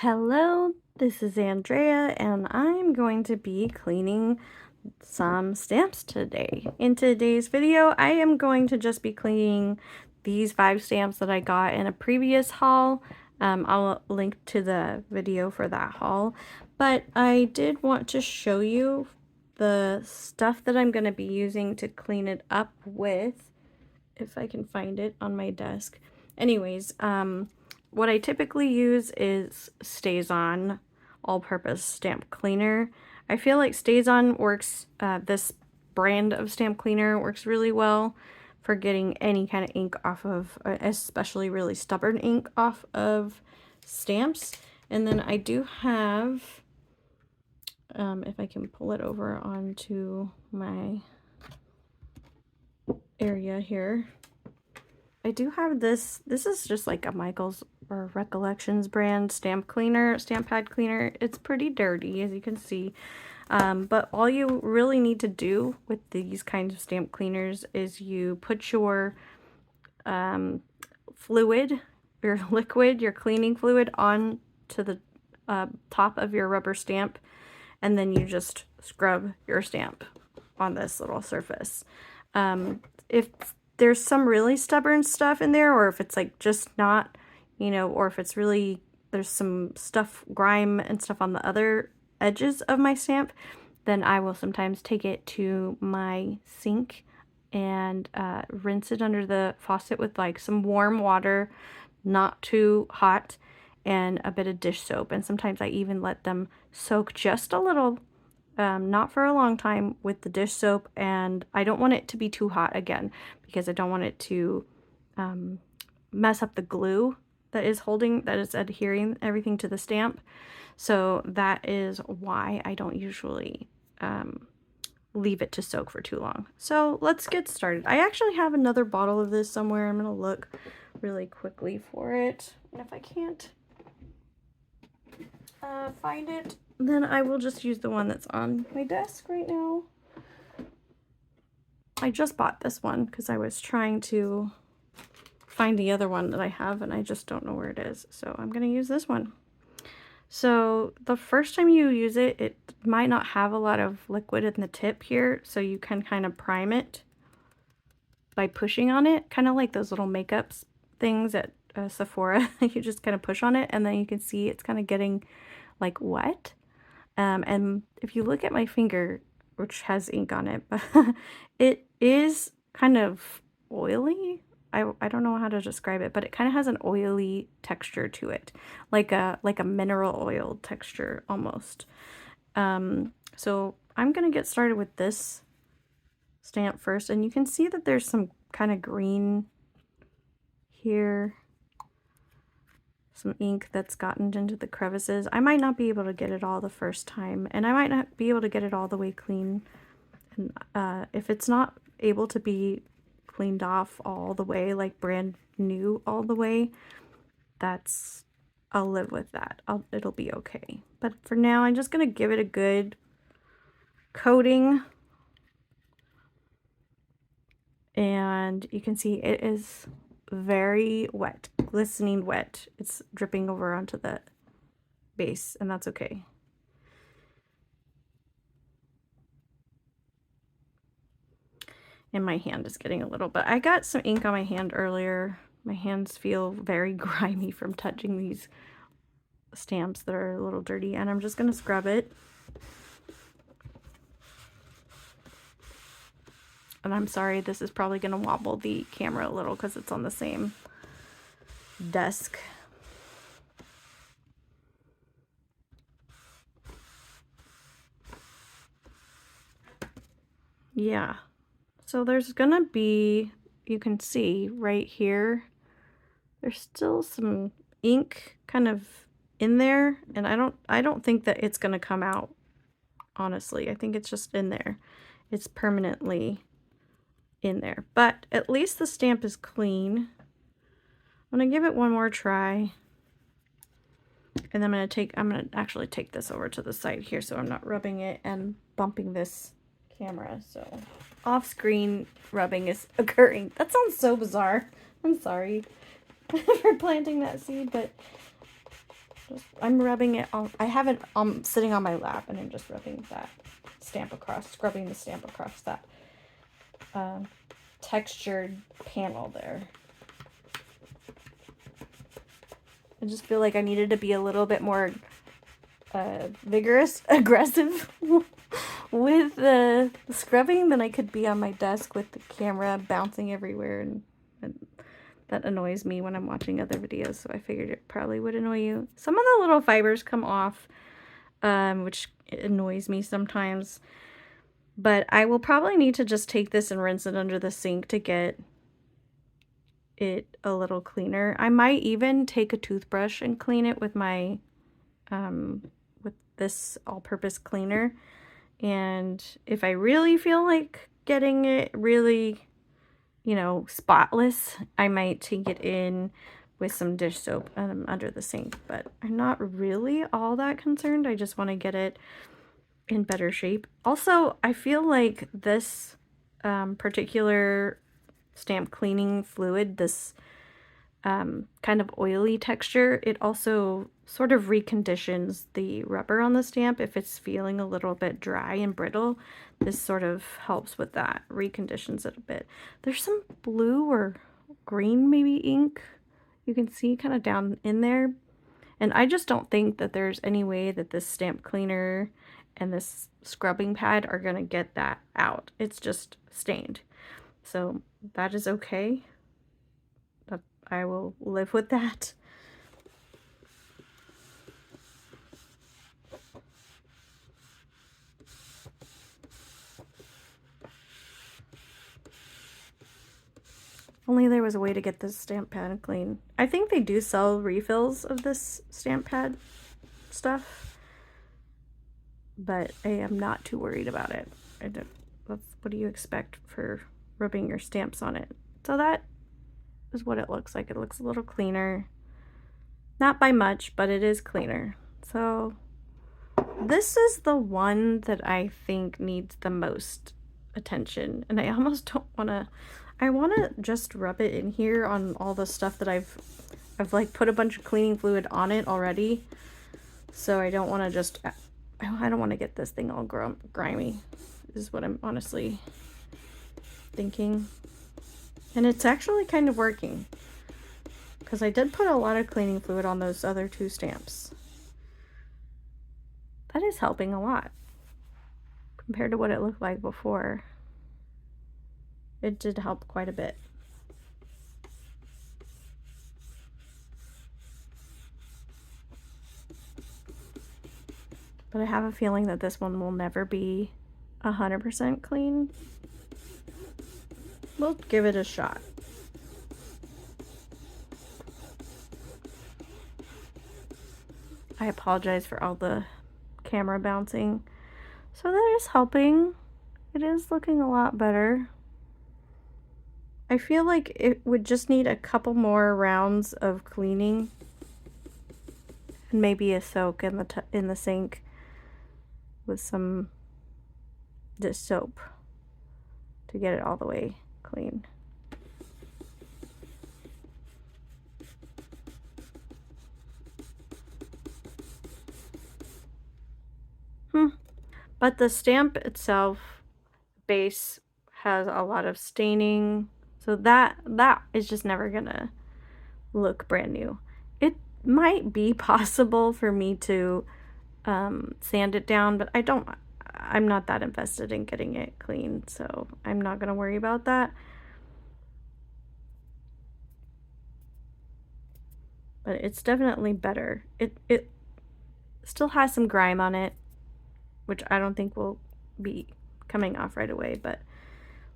Hello, this is Andrea, and I'm going to be cleaning some stamps today. In today's video, I am going to just be cleaning these 5 stamps that I got in a previous haul. I'll link to the video for that haul, but I did want to show you the stuff that I'm going to be using to clean it up with, if I can find it on my desk. Anyways, what I typically use is Staz On all-purpose stamp cleaner. I feel like Staz On works, this brand of stamp cleaner works really well for getting any kind of ink off of, especially really stubborn ink off of stamps. And then I do have, if I can pull it over onto my area here, I do have this. This is just like a Michael's or Recollections brand stamp cleaner, stamp pad cleaner. It's pretty dirty, as you can see. But all you really need to do with these kinds of stamp cleaners is you put your fluid, your liquid, your cleaning fluid on to the top of your rubber stamp, and then you just scrub your stamp on this little surface. If there's some really stubborn stuff in there, or if it's like just not, you know, or if it's really, there's some stuff, grime and stuff on the other edges of my stamp, then I will sometimes take it to my sink and rinse it under the faucet with like some warm water, not too hot, and a bit of dish soap. And sometimes I even let them soak just a little, not for a long time, with the dish soap. And I don't want it to be too hot again, because I don't want it to mess up the glue that is adhering everything to the stamp. So that is why I don't usually leave it to soak for too long. So let's get started. I actually have another bottle of this somewhere. I'm gonna look really quickly for it, and if I can't find it, then I will just use the one that's on my desk right now. I just bought this one because I was trying to find the other one that I have, and I just don't know where it is. So I'm going to use this one. So the first time you use it, it might not have a lot of liquid in the tip here, so you can kind of prime it by pushing on it, kind of like those little makeup things at Sephora. You just kind of push on it, and then you can see it's kind of getting like wet. And if you look at my finger, which has ink on it, but it is kind of oily. I don't know how to describe it, but it kind of has an oily texture to it, like a mineral oil texture almost. So I'm gonna get started with this stamp first, and you can see that there's some kind of green here, some ink that's gotten into the crevices. I might not be able to get it all the first time, and I might not be able to get it all the way clean. And if it's not able to be cleaned off all the way, like brand new all the way, I'll live with that. It'll be okay. But for now, I'm just gonna give it a good coating. And you can see it is very wet, glistening wet. It's dripping over onto the base, and that's okay. And my hand is getting a little, but I got some ink on my hand earlier. My hands feel very grimy from touching these stamps that are a little dirty, and I'm just gonna scrub it. And I'm sorry, this is probably gonna wobble the camera a little because it's on the same desk. Yeah, so there's gonna be, you can see right here, there's still some ink kind of in there, and I don't think that it's gonna come out, honestly. I think it's just in there. It's permanently in there, but at least the stamp is clean. I'm gonna give it one more try, and then I'm gonna actually take this over to the side here so I'm not rubbing it and bumping this camera. So off-screen rubbing is occurring. That sounds so bizarre. I'm sorry for planting that seed, but I'm rubbing it on, I have it sitting on my lap, and I'm just rubbing that stamp across, scrubbing the stamp across that textured panel there. I just feel like I needed to be a little bit more vigorous, aggressive with the scrubbing than I could be on my desk with the camera bouncing everywhere, and that annoys me when I'm watching other videos, so I figured it probably would annoy you. Some of the little fibers come off, which annoys me sometimes, but I will probably need to just take this and rinse it under the sink to get it a little cleaner. I might even take a toothbrush and clean it with my with this all-purpose cleaner, and if I really feel like getting it really, you know, spotless, I might take it in with some dish soap under the sink, but I'm not really all that concerned. I just want to get it in better shape. Also, I feel like this particular stamp cleaning fluid, this kind of oily texture, it also sort of reconditions the rubber on the stamp. If it's feeling a little bit dry and brittle, this sort of helps with that, reconditions it a bit. There's some blue or green maybe ink you can see kind of down in there, and I just don't think that there's any way that this stamp cleaner and this scrubbing pad are gonna get that out. It's just stained, so that is okay. I will live with that. Only there was a way to get this stamp pad clean. I think they do sell refills of this stamp pad stuff, but I am not too worried about it. What do you expect for rubbing your stamps on it? So that is what it looks like. It looks a little cleaner. Not by much, but it is cleaner. So this is the one that I think needs the most attention, and I almost don't want to, I want to just rub it in here on all the stuff that I've like put a bunch of cleaning fluid on it already, so I don't want to just, I don't want to get this thing all grimy, is what I'm honestly thinking. And it's actually kind of working, because I did put a lot of cleaning fluid on those other two stamps. That is helping a lot compared to what it looked like before. It did help quite a bit. But I have a feeling that this one will never be 100% clean. We'll give it a shot. I apologize for all the camera bouncing. So that is helping. It is looking a lot better. I feel like it would just need a couple more rounds of cleaning and maybe a soak in the sink with some dish soap to get it all the way clean. But the stamp itself base has a lot of staining, so that is just never gonna look brand new. It might be possible for me to sand it down, but I'm not that invested in getting it clean, so I'm not gonna worry about that. But it's definitely better. It still has some grime on it, which I don't think will be coming off right away, but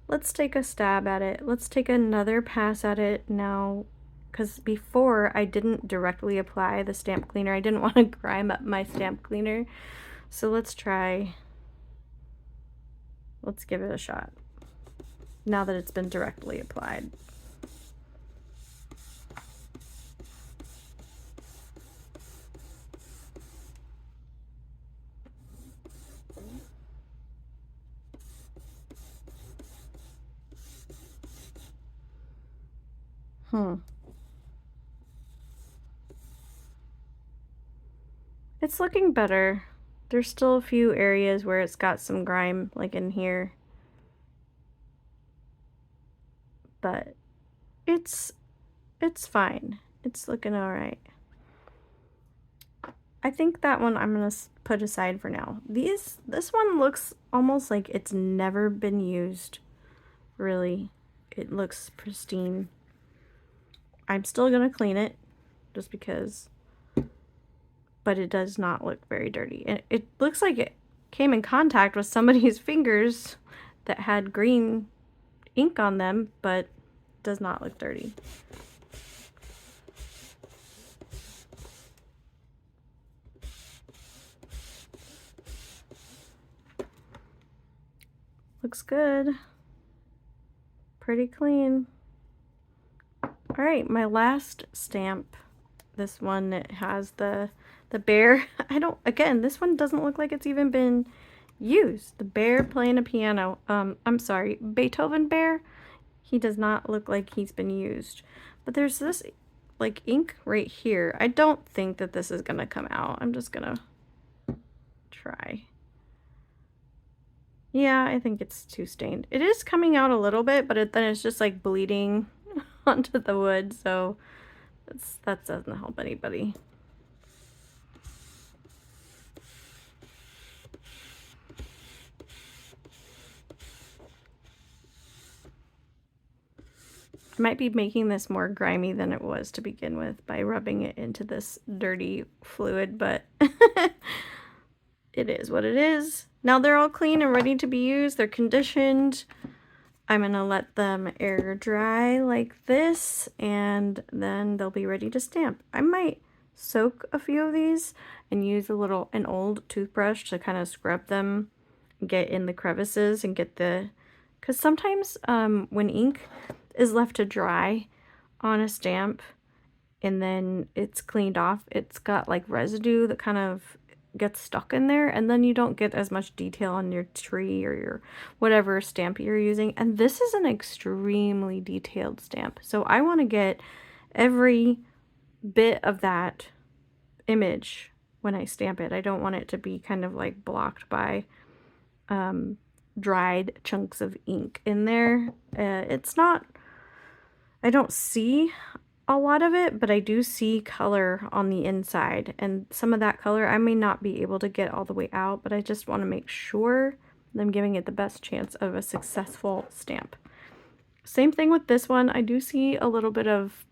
let's take a stab at it. Let's take another pass at it now, because before I didn't directly apply the stamp cleaner. I didn't want to grime up my stamp cleaner. So let's try, let's give it a shot now that it's been directly applied. It's looking better. There's still a few areas where it's got some grime, like in here. But it's fine. It's looking all right. I think that one I'm gonna put aside for now. This one looks almost like it's never been used. Really, it looks pristine. I'm still gonna clean it, just because. But it does not look very dirty. It looks like it came in contact with somebody's fingers that had green ink on them, but does not look dirty. Looks good. Pretty clean. All right, my last stamp. This one that has the bear. Again, this one doesn't look like it's even been used. The bear playing a piano. I'm sorry, Beethoven bear. He does not look like he's been used. But there's this like ink right here. I don't think that this is gonna come out. I'm just gonna try. Yeah, I think it's too stained. It is coming out a little bit, but then it's just like bleeding onto the wood, so that doesn't help anybody. I might be making this more grimy than it was to begin with by rubbing it into this dirty fluid, but it is what it is. Now they're all clean and ready to be used. They're conditioned. I'm gonna let them air dry like this, and then they'll be ready to stamp. I might soak a few of these and use an old toothbrush to kind of scrub them, get in the crevices and get because sometimes when ink is left to dry on a stamp and then it's cleaned off, it's got like residue that kind of gets stuck in there, and then you don't get as much detail on your tree or your whatever stamp you're using. And this is an extremely detailed stamp, so I want to get every bit of that image when I stamp it. I don't want it to be kind of like blocked by dried chunks of ink in there. It's not, I don't see a lot of it, but I do see color on the inside, and some of that color I may not be able to get all the way out, but I just want to make sure that I'm giving it the best chance of a successful stamp. Same thing with this one. I do see a little bit of,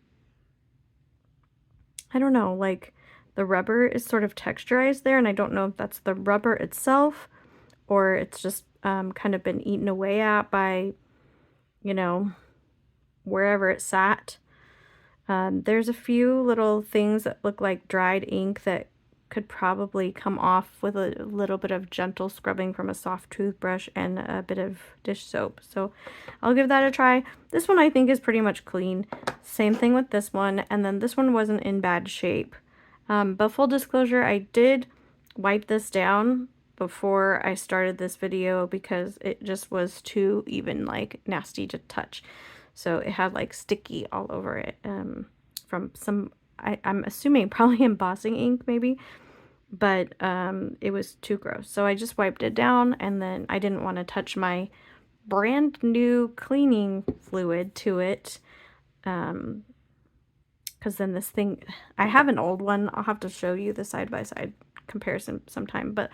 I don't know, like the rubber is sort of texturized there, and I don't know if that's the rubber itself or it's just kind of been eaten away at by, you know, wherever it sat. There's a few little things that look like dried ink that could probably come off with a little bit of gentle scrubbing from a soft toothbrush and a bit of dish soap. So I'll give that a try. This one I think is pretty much clean. Same thing with this one, and then this one wasn't in bad shape. But full disclosure, I did wipe this down before I started this video because it just was too even like nasty to touch. So it had like sticky all over it from some, I'm assuming probably embossing ink maybe, but it was too gross. So I just wiped it down, and then I didn't want to touch my brand new cleaning fluid to it because then this thing, I have an old one. I'll have to show you the side-by-side comparison sometime, but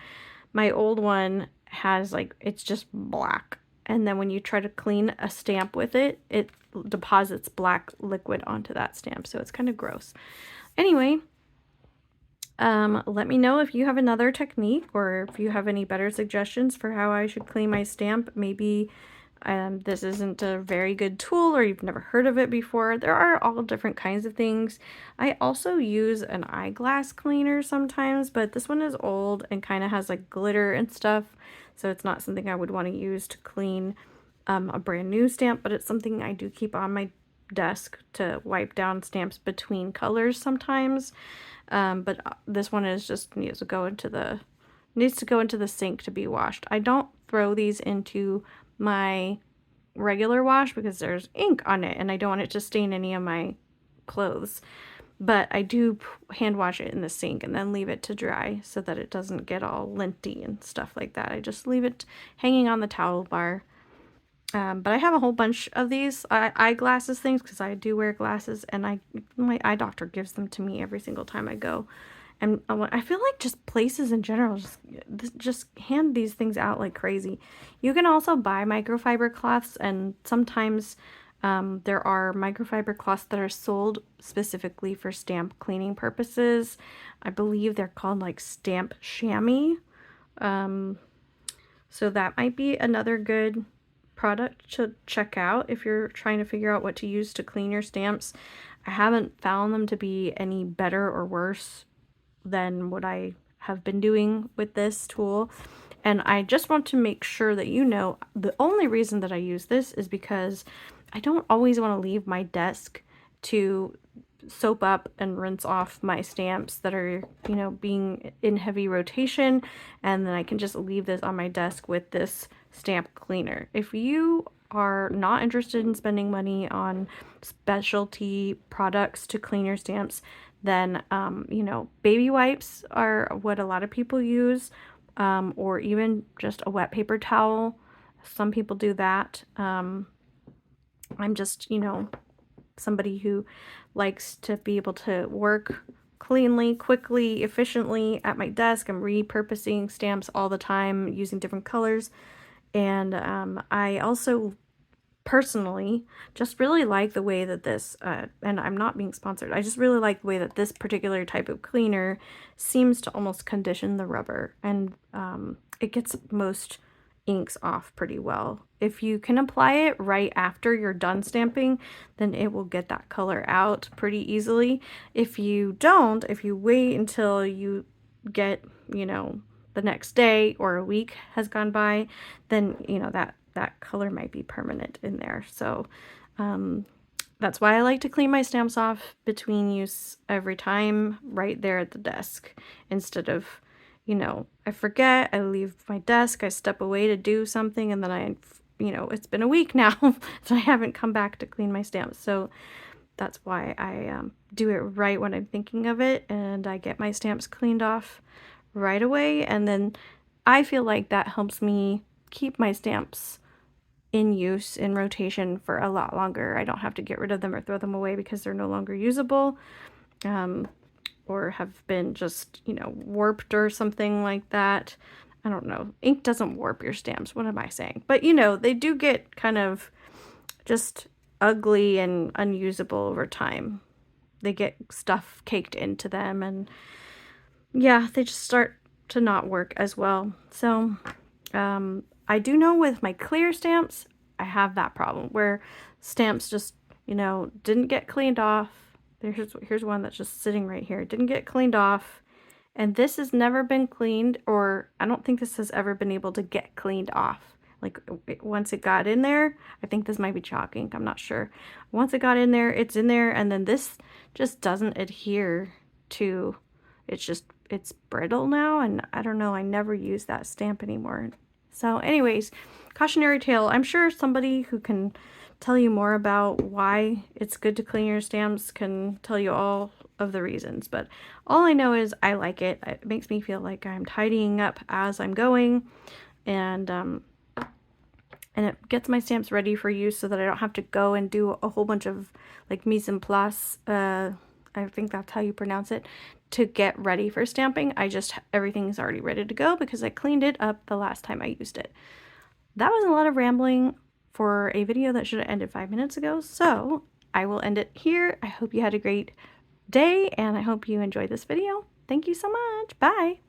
my old one has like, it's just black. And then when you try to clean a stamp with it, it deposits black liquid onto that stamp. So it's kind of gross. Anyway, let me know if you have another technique or if you have any better suggestions for how I should clean my stamp. Maybe this isn't a very good tool or you've never heard of it before. There are all different kinds of things. I also use an eyeglass cleaner sometimes, but this one is old and kind of has like glitter and stuff. So it's not something I would want to use to clean a brand new stamp, but it's something I do keep on my desk to wipe down stamps between colors sometimes. But this one is just needs to go into the sink to be washed. I don't throw these into my regular wash because there's ink on it and I don't want it to stain any of my clothes. but I do hand wash it in the sink and then leave it to dry so that it doesn't get all linty and stuff like that. I just leave it hanging on the towel bar. But I have a whole bunch of these eyeglasses things because I do wear glasses, and my eye doctor gives them to me every single time I go. And I feel like just places in general just hand these things out like crazy. You can also buy microfiber cloths, and sometimes there are microfiber cloths that are sold specifically for stamp cleaning purposes. I believe they're called like stamp chamois. So that might be another good product to check out if you're trying to figure out what to use to clean your stamps. I haven't found them to be any better or worse than what I have been doing with this tool. And I just want to make sure that you know the only reason that I use this is because I don't always want to leave my desk to soap up and rinse off my stamps that are, you know, being in heavy rotation, and then I can just leave this on my desk with this stamp cleaner. If you are not interested in spending money on specialty products to clean your stamps, then you know, baby wipes are what a lot of people use, or even just a wet paper towel. Some people do that. I'm just, you know, somebody who likes to be able to work cleanly, quickly, efficiently at my desk. I'm repurposing stamps all the time using different colors. And I also personally just really like the way that this, and I'm not being sponsored, I just really like the way that this particular type of cleaner seems to almost condition the rubber, and it gets most inks off pretty well. If you can apply it right after you're done stamping, then it will get that color out pretty easily. If you don't, if you wait until you get, you know, the next day or a week has gone by, then, you know, that color might be permanent in there. So that's why I like to clean my stamps off between use every time right there at the desk, instead of, you know, I forget, I leave my desk, I step away to do something, and then you know, it's been a week now, so I haven't come back to clean my stamps. So that's why I do it right when I'm thinking of it, and I get my stamps cleaned off right away. And then I feel like that helps me keep my stamps in use, in rotation for a lot longer. I don't have to get rid of them or throw them away because they're no longer usable. Or have been just, you know, warped or something like that. I don't know. Ink doesn't warp your stamps. What am I saying? But, you know, they do get kind of just ugly and unusable over time. They get stuff caked into them, and yeah, they just start to not work as well. So, I do know with my clear stamps, I have that problem where stamps just, you know, didn't get cleaned off. Here's one that's just sitting right here. It didn't get cleaned off, and this has never been cleaned, or I don't think this has ever been able to get cleaned off. Like, once it got in there, I think this might be chalk ink, I'm not sure. Once it got in there, it's in there, and then this just doesn't adhere to, it's brittle now, and I don't know, I never use that stamp anymore. So anyways, cautionary tale. I'm sure somebody who can tell you more about why it's good to clean your stamps can tell you all of the reasons, but all I know is I like it. It makes me feel like I'm tidying up as I'm going, and it gets my stamps ready for use so that I don't have to go and do a whole bunch of like mise en place, I think that's how you pronounce it, to get ready for stamping. Everything's already ready to go because I cleaned it up the last time I used it. That was a lot of rambling for a video that should have ended 5 minutes ago, so I will end it here. I hope you had a great day, and I hope you enjoyed this video. Thank you so much. Bye!